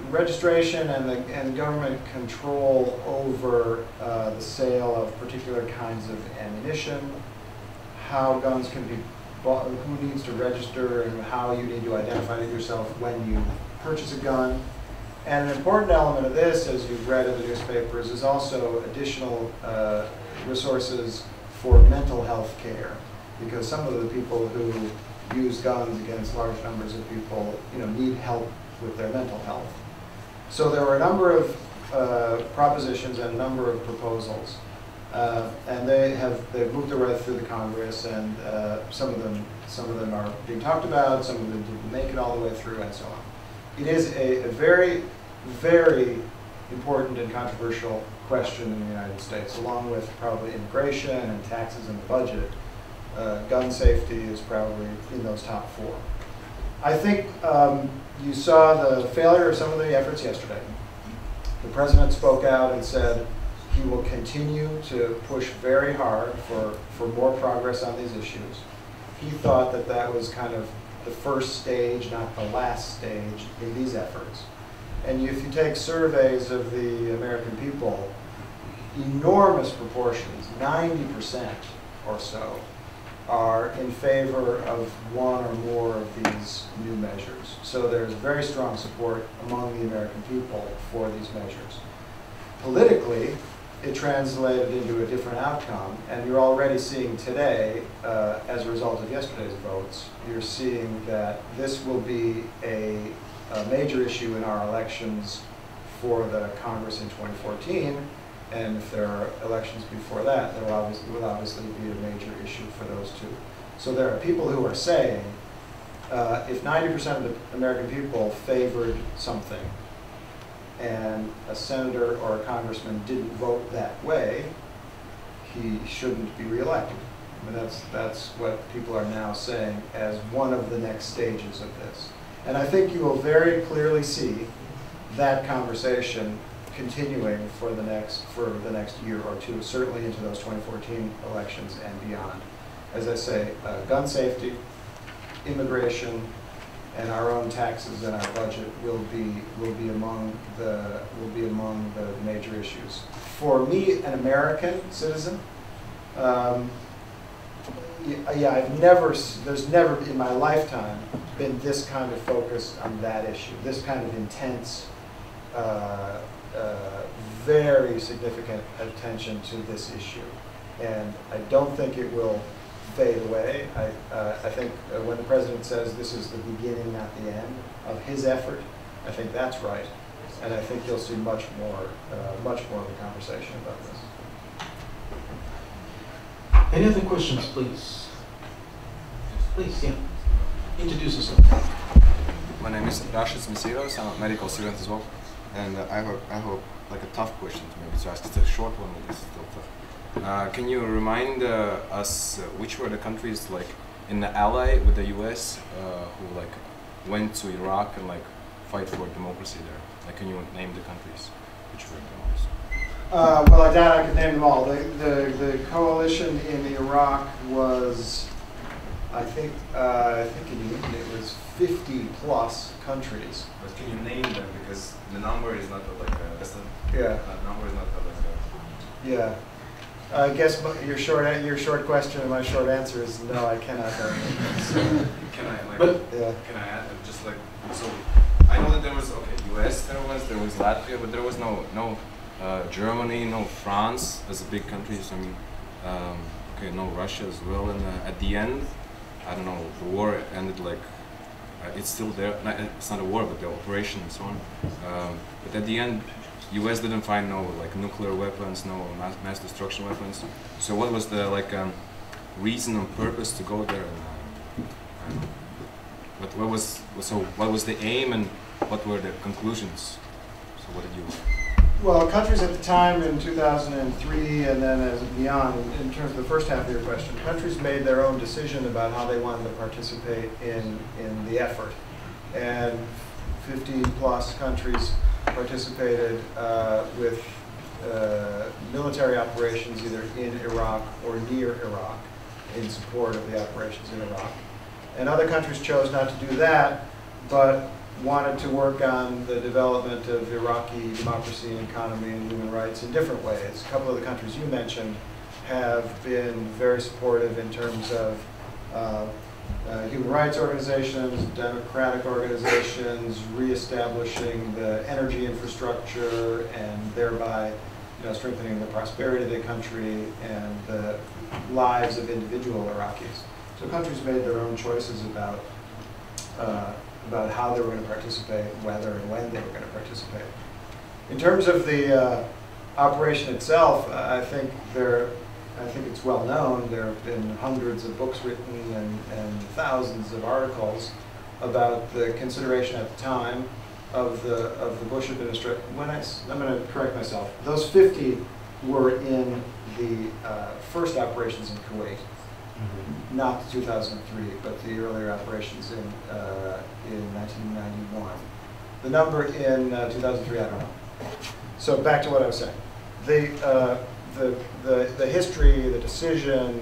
registration and government control over the sale of particular kinds of ammunition, how guns can be bought, who needs to register, and how you need to identify yourself when you purchase a gun. And an important element of this, as you've read in the newspapers, is also additional resources for mental health care, because some of the people who use guns against large numbers of people, need help with their mental health. So there were a number of propositions and a number of proposals, and they've moved their way through the Congress, and some of them are being talked about, some of them didn't make it all the way through, and so on. It is a very, very important and controversial question in the United States, along with probably immigration and taxes and the budget. Gun safety is probably in those top four. I think you saw the failure of some of the efforts yesterday. The president spoke out and said he will continue to push very hard for more progress on these issues. He thought that that was kind of the first stage, not the last stage in these efforts. And if you take surveys of the American people, enormous proportions, 90% or so, are in favor of one or more of these new measures. So there's very strong support among the American people for these measures. Politically, it translated into a different outcome, and you're already seeing today, as a result of yesterday's votes, you're seeing that this will be a major issue in our elections for the Congress in 2014, and if there are elections before that, there will obviously be a major issue for those two. So there are people who are saying, if 90% of the American people favored something, and a senator or a congressman didn't vote that way, he shouldn't be reelected. I mean, that's what people are now saying as one of the next stages of this. And I think you will very clearly see that conversation continuing for the next year or two, certainly into those 2014 elections and beyond. As I say, gun safety, immigration, and our own taxes and our budget will be among the major issues. For me, an American citizen, there's never in my lifetime been this kind of focus on that issue, this kind of intense, very significant attention to this issue. And I don't think it will fade away. I think when the president says this is the beginning, not the end of his effort, I think that's right. And I think you'll see much more of a conversation about this. Any other questions, please? Please, yeah. Introduce yourself. My name is Rashid Misiros. I'm a medical student as well. And I hope like a tough question to maybe to ask. It's a short one, but it's still tough. Can you remind us which were the countries like in the ally with the U.S. Who like went to Iraq and like fight for democracy there? Like, can you name the countries which were the most? Well, I doubt I could name them all. The coalition in Iraq was, I think in the end it was 50 plus countries. But can you name them, because the number is not like that number is not like Yeah. I guess your short question and my short answer is no, I cannot name them. So, can I add just like, so I know that there was US, there was Latvia, but there was no Germany, no France as a big countries. I mean, no Russia as well. And at the end, I don't know, the war ended like it's still there. It's not a war, but the operation and so on. But at the end, US didn't find no like nuclear weapons, no mass destruction weapons. So what was the reason and purpose to go there? And, what was the aim and what were the conclusions? So what did you? Well, countries at the time in 2003 and then as beyond, in terms of the first half of your question, countries made their own decision about how they wanted to participate in the effort. and 50 plus countries participated with military operations either in Iraq or near Iraq in support of the operations in Iraq. And other countries chose not to do that, but wanted to work on the development of Iraqi democracy and economy and human rights in different ways. A couple of the countries you mentioned have been very supportive in terms of human rights organizations, democratic organizations, reestablishing the energy infrastructure, and thereby strengthening the prosperity of the country and the lives of individual Iraqis. So countries made their own choices about how they were going to participate, whether and when they were going to participate. In terms of the operation itself, I think it's well known. There have been hundreds of books written and thousands of articles about the consideration at the time of the Bush administration. I'm going to correct myself. Those 50 were in the first operations in Kuwait, not the 2003, but the earlier operations in 1991. The number in 2003, I don't know. So back to what I was saying. The history, the decision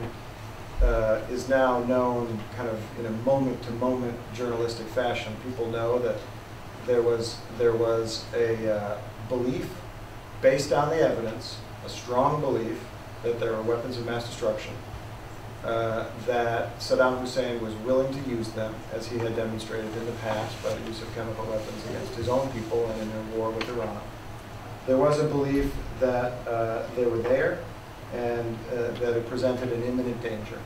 is now known kind of in a moment-to-moment journalistic fashion. People know that there was a belief based on the evidence, a strong belief that there are weapons of mass destruction, that Saddam Hussein was willing to use them, as he had demonstrated in the past by the use of chemical weapons against his own people and in their war with Iran. There was a belief that they were there and that it presented an imminent danger.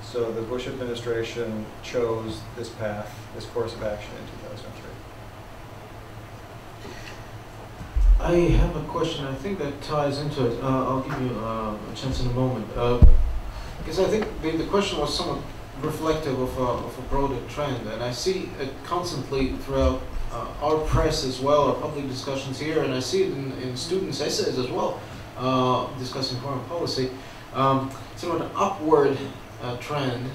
So the Bush administration chose this path, this course of action in 2003. I have a question. I think that ties into it. I'll give you a chance in a moment. Because I think the question was somewhat reflective of a broader trend, and I see it constantly throughout our press as well, our public discussions here, and I see it in students' essays as well, discussing foreign policy. Sort of an upward trend,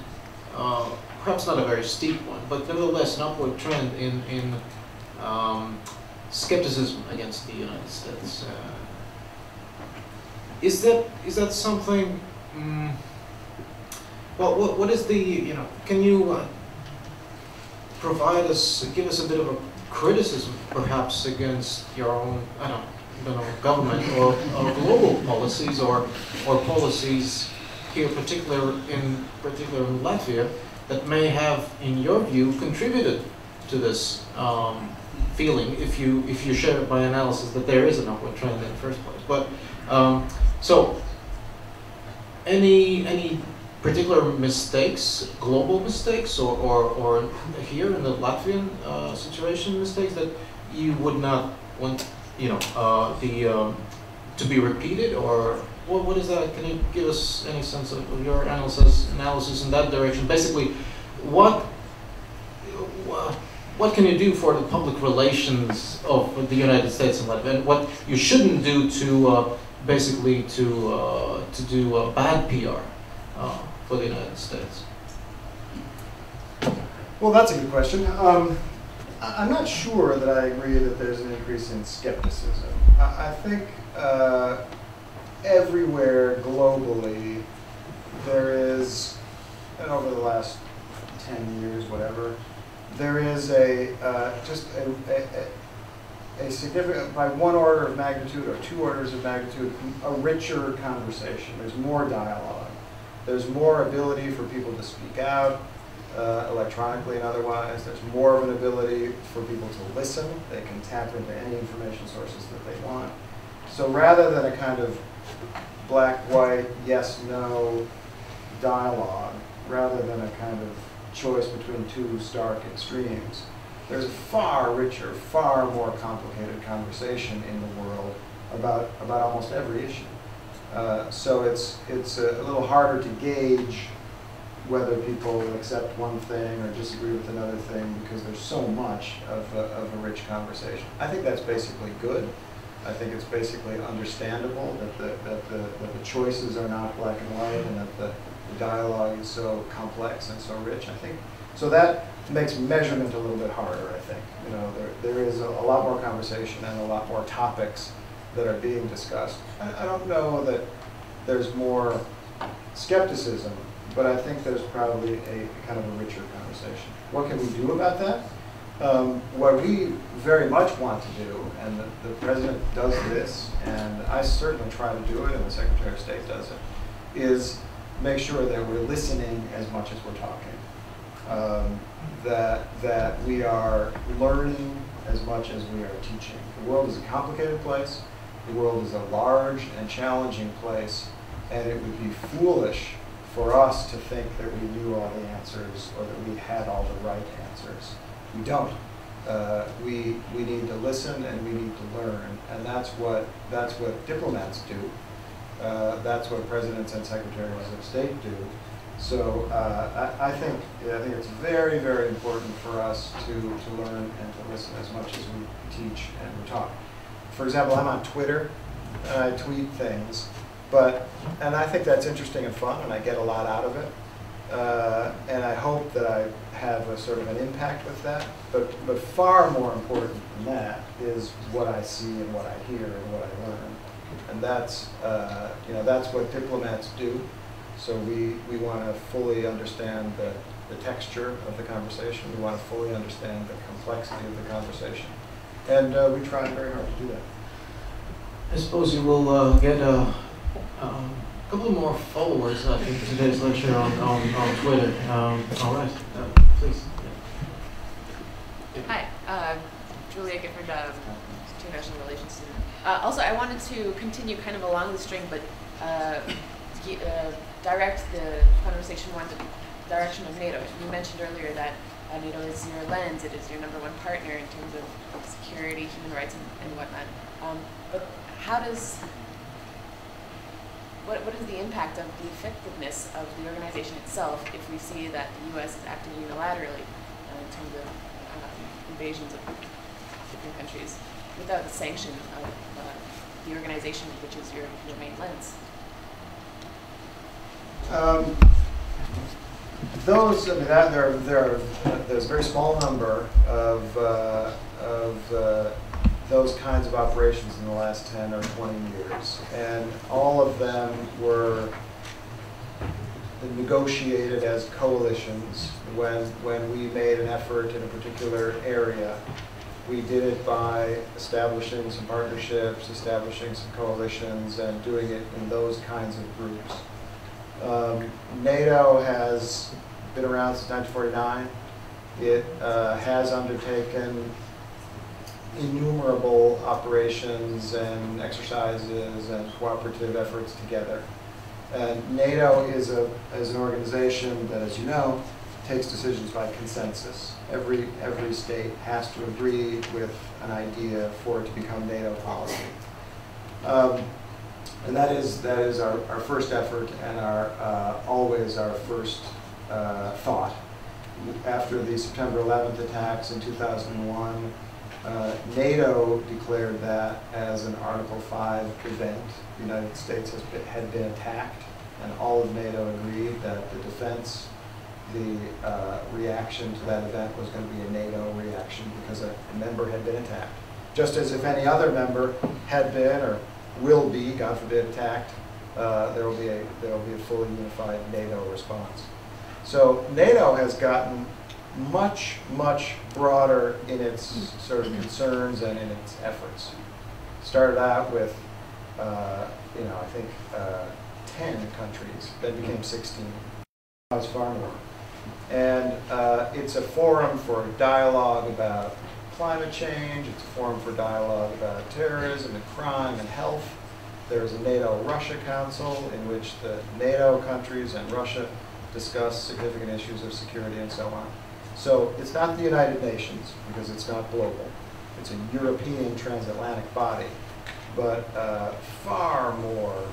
perhaps not a very steep one, but nevertheless an upward trend in skepticism against the United States. Is that something? Well, what is the, can you give us a bit of a criticism, perhaps, against your own, I don't know, government or global policies or policies here, particularly in Latvia, that may have, in your view, contributed to this feeling, if you share it by analysis that there is an upward trend in the first place. But so, any particular mistakes, global mistakes, or here in the Latvian situation, mistakes that you would not want, to be repeated, or what is that? Can you give us any sense of your analysis in that direction? Basically, what can you do for the public relations of the United States and Latvia, and what you shouldn't do to basically to do bad PR for the United States? Well, that's a good question. I'm not sure that I agree that there's an increase in skepticism. I think everywhere globally there is, and over the last 10 years, whatever, there is just a significant, by one order of magnitude or two orders of magnitude, a richer conversation. There's more dialogue. There's more ability for people to speak out, electronically and otherwise. There's more of an ability for people to listen. They can tap into any information sources that they want. So rather than a kind of black-white, yes-no dialogue, rather than a kind of choice between two stark extremes, there's a far richer, far more complicated conversation in the world about almost every issue. So it's a little harder to gauge whether people accept one thing or disagree with another thing, because there's so much of a rich conversation. I think that's basically good. I think it's basically understandable that the choices are not black and white, and that the dialogue is so complex and so rich. I think so that makes measurement a little bit harder. I think there is a lot more conversation and a lot more topics that are being discussed. I don't know that there's more skepticism, but I think there's probably a kind of a richer conversation. What can we do about that? What we very much want to do, and the President does this, and I certainly try to do it, and the Secretary of State does it, is make sure that we're listening as much as we're talking. That we are learning as much as we are teaching. The world is a complicated place. The world is a large and challenging place, and it would be foolish for us to think that we knew all the answers or that we had all the right answers. We don't. We need to listen and we need to learn, and that's what diplomats do. That's what presidents and secretaries of state do. So I think it's very, very important for us to learn and to listen as much as we teach and we talk. For example, I'm on Twitter and I tweet things, and I think that's interesting and fun, and I get a lot out of it. And I hope that I have a sort of an impact with that. But far more important than that is what I see and what I hear and what I learn. And that's what diplomats do. So we want to fully understand the texture of the conversation. We want to fully understand the complexity of the conversation. And we try very hard to do that. I suppose you will get a couple more followers after today's lecture on Twitter. All right, please. Yeah. Hi, Julia Gifford, international relations student. Also, I wanted to continue kind of along the string, but direct the conversation more in the direction of NATO. You mentioned earlier that NATO is your lens, it is your #1 partner in terms of security, human rights, and whatnot. But how does, what is the impact of the effectiveness of the organization itself if we see that the U.S. is acting unilaterally in terms of invasions of different countries without the sanction of the organization, which is your main lens? There's a very small number of those kinds of operations in the last 10 or 20 years, and all of them were negotiated as coalitions. When we made an effort in a particular area, we did it by establishing some partnerships, establishing some coalitions, and doing it in those kinds of groups. NATO has been around since 1949. It has undertaken innumerable operations and exercises and cooperative efforts together. And NATO is an organization that, as you know, takes decisions by consensus. Every state has to agree with an idea for it to become NATO policy. And that is our first effort and always our first thought. After the September 11th attacks in 2001, NATO declared that as an Article 5 event. The United States had been attacked, and all of NATO agreed that the defense, the reaction to that event was going to be a NATO reaction because a member had been attacked. Just as if any other member had been or will be, God forbid, attacked, there will be a fully unified NATO response. So NATO has gotten much, much broader in its sort of concerns and in its efforts. Started out with, I think 10 countries, then became 16. Now it's far more. And it's a forum for dialogue about climate change. It's a forum for dialogue about terrorism and crime and health. There's a NATO-Russia Council in which the NATO countries and Russia discuss significant issues of security and so on. So it's not the United Nations, because it's not global. It's a European transatlantic body, but far more,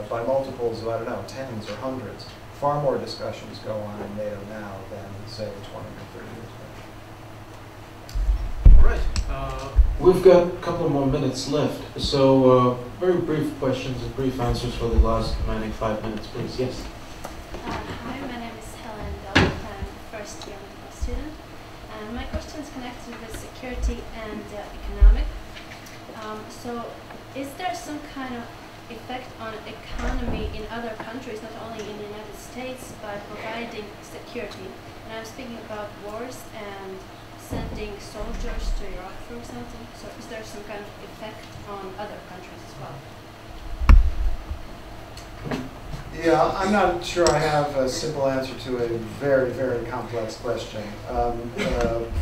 by multiples of, I don't know, tens or hundreds, far more discussions go on in NATO now than, say, 20 or 30 years ago. All right. We've got a couple more minutes left, so very brief questions and brief answers for the last remaining 5 minutes, please. Yes? first-year medical student. And my question is connected with security and economic. So is there some kind of effect on economy in other countries, not only in the United States, by providing security? And I'm speaking about wars and sending soldiers to Iraq, for example. So is there some kind of effect on other countries as well? Yeah, I'm not sure I have a simple answer to a very, very complex question.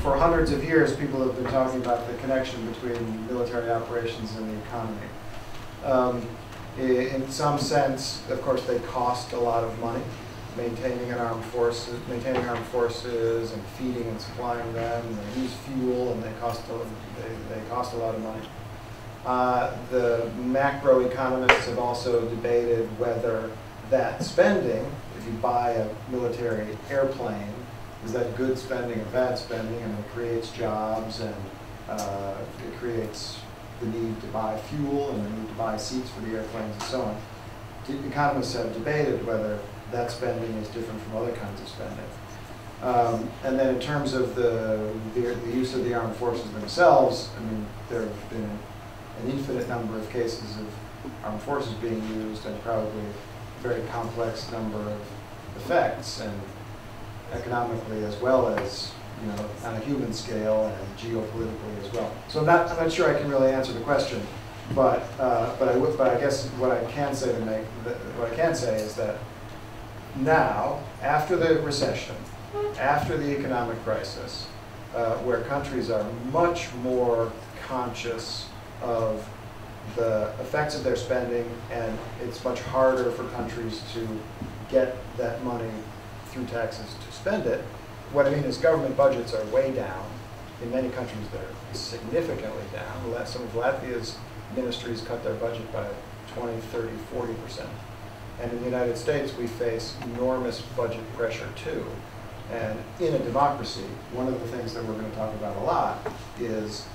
For hundreds of years, people have been talking about the connection between military operations and the economy. In some sense, of course, they cost a lot of money. Maintaining armed forces and feeding and supplying them, and they use fuel, and they cost a lot of money. The macroeconomists have also debated whether that spending, if you buy a military airplane, is that good spending or bad spending, and it creates jobs, and it creates the need to buy fuel and the need to buy seats for the airplanes and so on. Economists have debated whether that spending is different from other kinds of spending. And then in terms of the use of the armed forces themselves, I mean, there have been an infinite number of cases of armed forces being used, and probably a very complex number of effects, and economically as well as, you know, on a human scale and geopolitically as well. So I'm not sure I can really answer the question, but I guess what I can say is that now, after the recession, after the economic crisis, where countries are much more conscious of the effects of their spending, and it's much harder for countries to get that money through taxes to spend it. What I mean is government budgets are way down. In many countries, they're significantly down. Some of Latvia's ministries cut their budget by 20, 30, 40%. And in the United States, we face enormous budget pressure too. And in a democracy, one of the things that we're going to talk about a lot is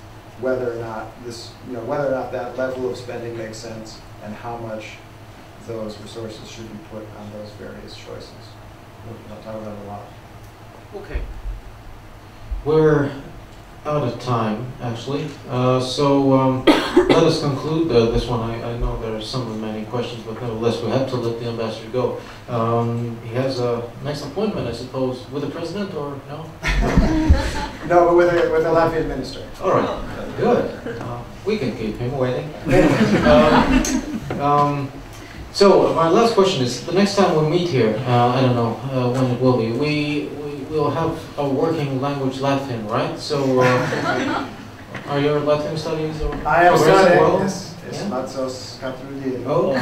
whether or not that level of spending makes sense, and how much those resources should be put on those various choices. I'll talk about it a lot. Okay. We're out of time, actually. So let us conclude this one. I know there are some many questions, but nevertheless, we have to let the ambassador go. He has a next appointment, I suppose, with the president, or no? No, but with the Latvian minister. All right, good. We can keep him waiting. So my last question is: the next time we meet here, I don't know when it will be. We'll have a working language Latvian, right? So, are your Latvian studies? Or I am studying. well? Yes, Yeah? Mācos katru dienu. Oh.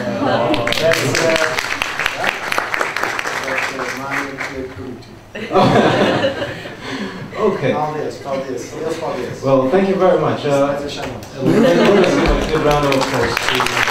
That's mani krūti. Okay. Paldies. Liels paldies. Well, thank you very much. Paldies. Let's give a good round of applause.